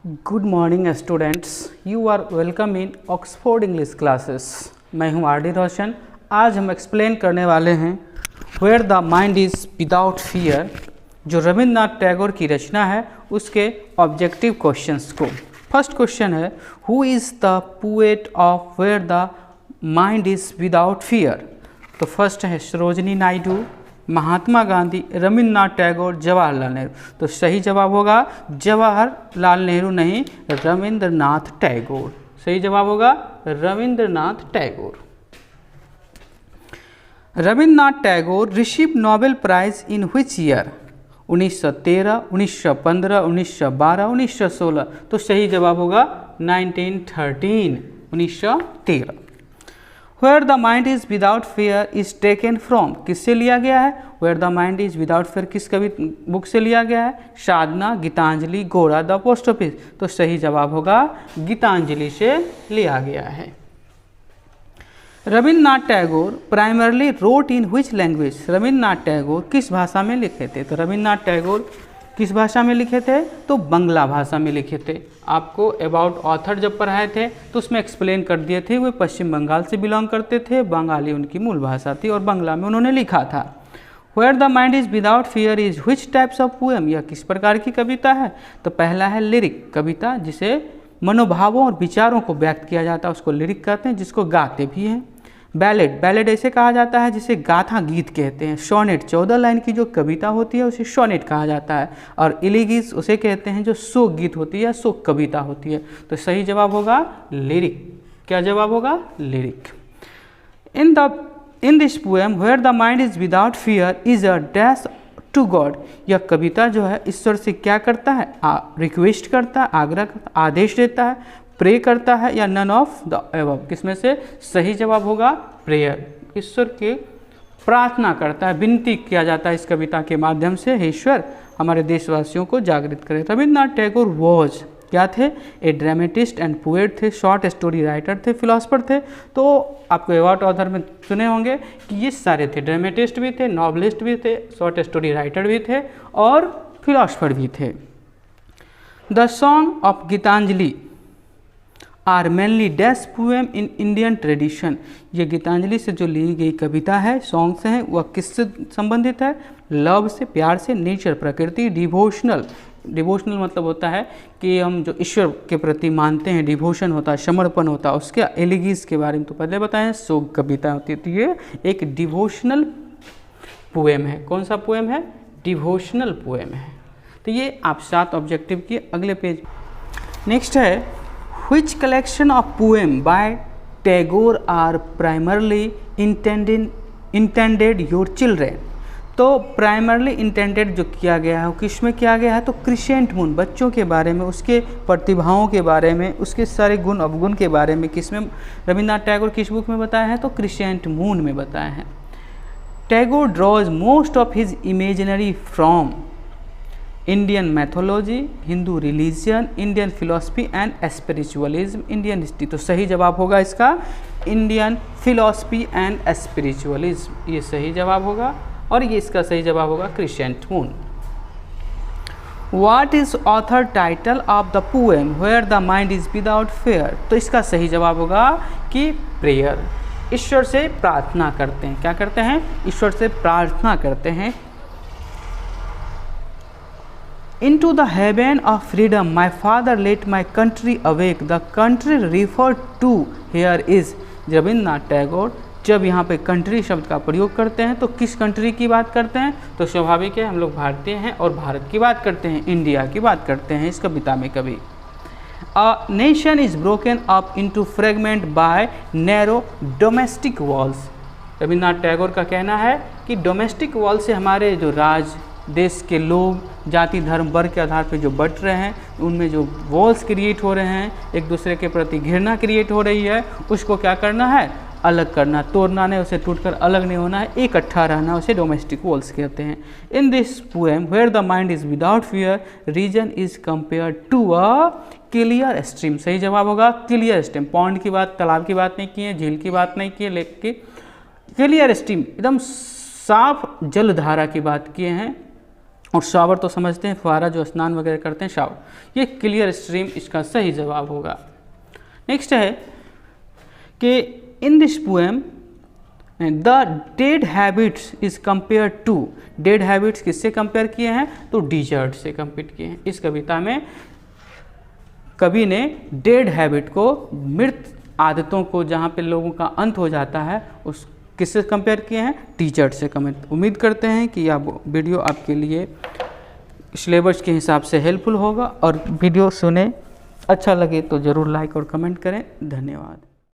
Good morning students, you are welcome in Oxford English classes. मैं हूं R D रोशन। आज हम एक्सप्लेन करने वाले हैं where the mind is without fear, जो रविंद्रनाथ टैगोर की रचना है उसके ऑब्जेक्टिव क्वेश्चंस को। फर्स्ट क्वेश्चन है, who is the poet of where the mind is without fear. तो फर्स्ट है सरोजिनी नायडू, महात्मा गांधी, रविंद्रनाथ टैगोर, जवाहरलाल नेहरू। तो सही जवाब होगा जवाहरलाल नेहरू, नहीं रविंद्रनाथ टैगोर। सही जवाब होगा Rabindranath Tagore. Rabindranath Tagore receive Nobel prize in which year. 1913, 1915, 1912, 1916। तो सही जवाब होगा 1913, 1913। Where the mind is without fear is taken from, किससे लिया गया है? Where the mind is without fear किस कवि बुक से लिया गया है? साधना, गीतांजलि, गोरा, द पोस्ट ऑफिस। तो सही जवाब होगा गीतांजलि से लिया गया है। Rabindranath Tagore primarily wrote in which language. Rabindranath Tagore किस भाषा में लिखे थे? तो रविंद्रनाथ टैगोर किस भाषा में लिखे थे? तो बांग्ला भाषा में लिखे थे। आपको अबाउट ऑथर जब पढ़ाए थे तो उसमें एक्सप्लेन कर दिए थे, वे पश्चिम बंगाल से बिलोंग करते थे, बंगाली उनकी मूल भाषा थी और बांग्ला में उन्होंने लिखा था। Where the mind is without fear is which types of poem, यह किस प्रकार की कविता है? तो पहला है लिरिक कविता, जिसे मनोभावों और विचारों को व्यक्त किया जाता है, उसको लिरिक कहते हैं, जिसको गाते भी हैं। बैलेड, बैलेड ऐसे कहा जाता है जिसे गाथा गीत कहते हैं। सोनेट 14 लाइन की जो कविता होती है उसे सोनेट कहा जाता है। और इलिगीज उसे कहते हैं जो शोक गीत होती है, शोक कविता होती है। तो सही जवाब होगा लिरिक। क्या जवाब होगा? Lyric. In this poem where the mind is without fear is a dash to God. यह कविता जो है ईश्वर से क्या करता है? रिक्वेस्ट करता है, आग्रह करता, आदेश देता है, प्रे करता है, या नन ऑफ द एबव। किसमें से सही जवाब होगा? प्रेयर। ईश्वर के प्रार्थना करता है, विनती किया जाता है इस कविता के माध्यम से, हे ईश्वर हमारे देशवासियों को जागृत करें। रविंद्रनाथ टैगोर वॉज क्या थे? ए ड्रामेटिस्ट एंड पोएट थे, शॉर्ट स्टोरी राइटर थे, फिलोसफर थे। तो आपको अबाउट ऑथर में सुने होंगे कि ये सारे थे, ड्रामेटिस्ट भी थे, नॉवलिस्ट भी थे, शॉर्ट स्टोरी राइटर भी थे और फिलोसफर भी थे। The song of Gitanjali are mainly dash poem in Indian tradition. ये गीतांजलि से जो ली गई कविता है, सॉन्ग्स हैं, वह किससे संबंधित है? लव से, प्यार से, नेचर प्रकृति, डिवोशनल। डिवोशनल मतलब होता है कि हम जो ईश्वर के प्रति मानते हैं, डिवोशन होता है, समर्पण होता है, उसके एलिगीज के बारे में तो पहले बताएं, शोक कविता होती है। तो ये एक डिवोशनल पोएम है। कौन सा पोएम है? डिवोशनल पोएम है। तो ये आप 7 ऑब्जेक्टिव के अगले पेज। नेक्स्ट है, which collection of poem by Tagore are primarily intended your children। तो प्राइमरली इंटेंडेड जो किया गया है वो किस में किया गया है? तो क्रिसेंट मून, बच्चों के बारे में, उसके प्रतिभाओं के बारे में, उसके सारे गुण अवगुण के बारे में किस में रविंद्रनाथ टैगोर किस बुक में बताए हैं? तो क्रिसेंट मून में बताए हैं। Tagore draws most of his imaginary from Indian mythology, Hindu religion, Indian philosophy and spiritualism, Indian history. तो सही जवाब होगा इसका इंडियन फिलॉसफी एंड स्पिरिचुअलिज्म, ये सही जवाब होगा। और ये इसका सही जवाब होगा crescent moon. What is author title of the poem where the mind is without fear. तो इसका सही जवाब होगा कि प्रेयर। ईश्वर से प्रार्थना करते हैं। क्या करते हैं? ईश्वर से प्रार्थना करते हैं। Into the heaven of freedom, my father let my country awake। The country referred to here is Rabindranath Tagore जब यहाँ पे कंट्री शब्द का प्रयोग करते हैं तो किस कंट्री की बात करते हैं? तो स्वाभाविक है, हम लोग भारतीय हैं और भारत की बात करते हैं, इंडिया की बात करते हैं इस कविता में कभी। A nation is broken up into fragment by narrow domestic walls। Rabindranath Tagore का कहना है कि डोमेस्टिक वॉल से हमारे जो देश के लोग जाति धर्म वर्ग के आधार पर जो बट रहे हैं, उनमें जो वॉल्स क्रिएट हो रहे हैं, एक दूसरे के प्रति घृणा क्रिएट हो रही है, उसको क्या करना है? अलग करना, तोड़ना नहीं, उसे टूटकर अलग नहीं होना है, इकट्ठा रहना, उसे डोमेस्टिक वॉल्स कहते हैं। In this poem where the mind is without fear reason is compare to a clear stream. सही जवाब होगा क्लियर स्ट्रीम। पॉन्ड की बात, तालाब की बात नहीं की है, झील की बात नहीं की है, लेक की, क्लियर स्ट्रीम एकदम साफ जलधारा की बात किए हैं। और शावर तो समझते हैं, फुहारा जो स्नान वगैरह करते हैं, शावर। ये क्लियर स्ट्रीम इसका सही जवाब होगा। नेक्स्ट है कि in this poem the dead habits is compare to, dead habits किससे कंपेयर किए हैं, तो डिजर्ट से कंपेयर किए हैं। इस कविता में कवि ने डेड हैबिट को, मृत आदतों को, जहाँ पे लोगों का अंत हो जाता है, उस किससे कंपेयर किए हैं, टीचर से कमेंट। उम्मीद करते हैं कि यह वीडियो आपके लिए सिलेबस के हिसाब से हेल्पफुल होगा, और वीडियो सुने अच्छा लगे तो ज़रूर लाइक और कमेंट करें। धन्यवाद।